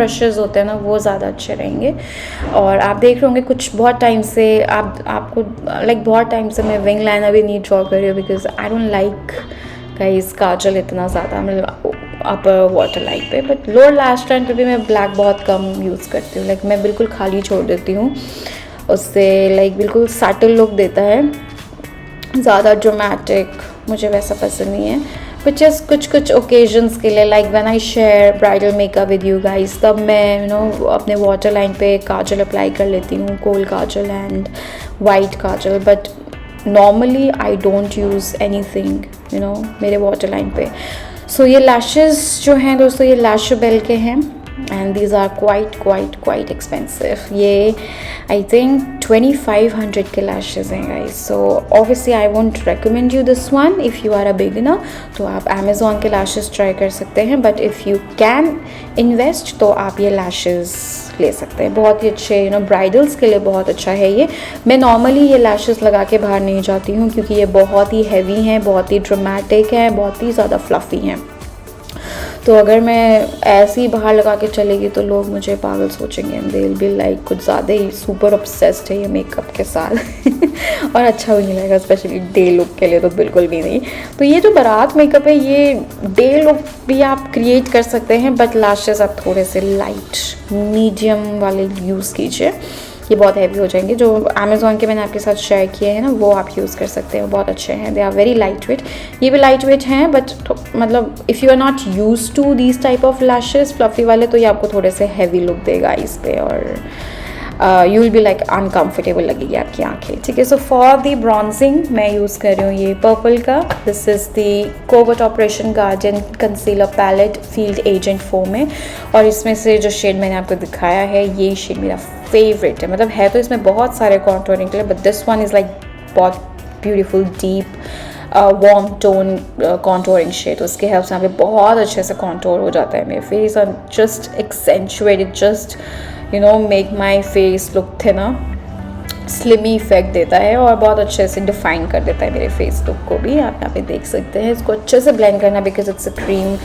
Brushes होते हैं ना वो ज़्यादा अच्छे रहेंगे। और आप देख रहे होंगे कुछ बहुत टाइम से आपको लाइक बहुत टाइम से मैं विंग लाइनर भी नहीं ड्रॉ कर रही हूँ, because I don't like guys kajal इतना ज़्यादा मतलब अपर वाटर लाइन पे। बट लोअर लैश लाइन पे भी मैं ब्लैक बहुत कम यूज़ करती हूँ, लाइक मैं बिल्कुल खाली छोड़ देती हूँ, उससे लाइक बिल्कुल सटल लुक देता है, ज़्यादा ड्रामेटिक मुझे वैसा पसंद नहीं है। बट जस्ट कुछ ओकेजन्स के लिए, like when I share bridal makeup with you guys, तब मैं अपने वाटर लाइन पे काजल अप्लाई कर लेती हूँ, kohl kajal and white kajal. But normally I don't use anything मेरे वाटर लाइन पे। सो ये लैशेज़ जो हैं दोस्तों, ये लैशबेल के हैं and these are quite expensive. ये आई थिंक 2500 के लैशेज़ हैं guys. So obviously I won't recommend you this one if you are a beginner. तो आप अमेज़ॉन के लैशेज़ ट्राई कर सकते हैं, but if you can invest तो आप ये लैशेज़ ले सकते हैं, बहुत ही अच्छे ब्राइडल्स के लिए बहुत अच्छा है ये। मैं नॉर्मली ये लैशेज़ लगा के बाहर नहीं जाती हूँ, क्योंकि ये बहुत ही हैवी हैं, बहुत ही ड्रामेटिक हैं, बहुत ही ज़्यादा फ्लफ़ी हैं। तो अगर मैं ऐसे ही बाहर लगा के चलेगी तो लोग मुझे पागल सोचेंगे and they will be like कुछ ज़्यादा ही सुपर ऑब्सेस्ड है ये मेकअप के साथ और अच्छा भी नहीं लगेगा, स्पेशली डे लुक के लिए तो बिल्कुल भी नहीं। तो ये जो बारात मेकअप है ये डे लुक भी आप क्रिएट कर सकते हैं, बट लैशेज़ आप थोड़े से लाइट मीडियम वाले यूज़ कीजिए, ये बहुत हैवी हो जाएंगे। जो अमेज़ॉन के मैंने आपके साथ शेयर किए हैं ना वो आप यूज़ कर सकते हैं, वो बहुत अच्छे हैं, they are very light weight. ये भी लाइट वेट हैं, बट मतलब if you are not use to these type of lashes fluffy वाले, तो ये आपको थोड़े से हैवी लुक देगा इस पे, और you will be like uncomfortable लगेगी आपकी आंखें, ठीक है। सो फॉर दी ब्रॉन्जिंग मैं यूज़ कर रही हूँ ये पर्पल का, this is the covert operation garden concealer palette field agent 4 में, और इसमें से जो शेड मैंने आपको दिखाया है ये शेड मेरा फेवरेट है। मतलब है तो इसमें बहुत सारे कॉन्टोरिंग के लिए, but this one is like बहुत beautiful deep warm tone contouring shade. उसके हेल्प से यहाँ पे बहुत अच्छे से कॉन्टोर हो जाता है मेरे फेस, और just accentuated, just make my face look thinner, slimy effect देता है और बहुत अच्छे से डिफाइन कर देता है मेरे फेस लुक को भी। आप यहाँ पे देख सकते हैं, इसको अच्छे से ब्लेंड करना because it's a cream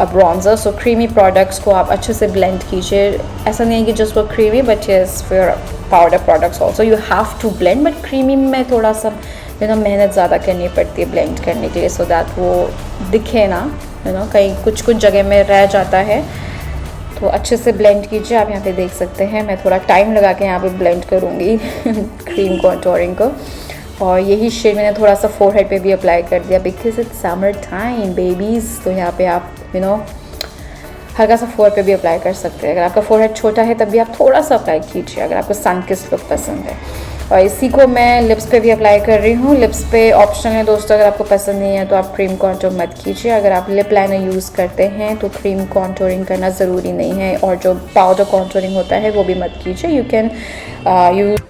bronzer. So creamy products को आप अच्छे से ब्लेंड कीजिए, ऐसा नहीं है कि just for creamy, but yes for powder products also you have to blend, but creamy में थोड़ा सा मेहनत ज़्यादा करनी पड़ती है ब्लेंड करने के लिए, सो दैट वो दिखे ना, कहीं कुछ जगह में रह जाता है। तो अच्छे से ब्लेंड कीजिए। आप यहाँ पे देख सकते हैं मैं थोड़ा टाइम लगा के यहाँ पे ब्लेंड करूँगी क्रीम कॉन्टोरिंग को, और यही शेड मैंने थोड़ा सा फोरहेड पे भी अप्लाई कर दिया because it's summer time babies. तो यहाँ पे आप हल्का सा फोरहेड पे भी अप्लाई कर सकते हैं। अगर आपका फोरहेड छोटा है तब भी आप थोड़ा सा अप्लाई कीजिए, अगर आपको सन किस लुक पसंद है। और इसी को मैं लिप्स पे भी अप्लाई कर रही हूँ। लिप्स पे ऑप्शनल है दोस्तों, अगर आपको पसंद नहीं है तो आप क्रीम कॉन्टोर मत कीजिए। अगर आप लिप लाइनर यूज़ करते हैं तो क्रीम कॉन्टोरिंग करना ज़रूरी नहीं है, और जो पाउडर कॉन्टोरिंग होता है वो भी मत कीजिए। You can use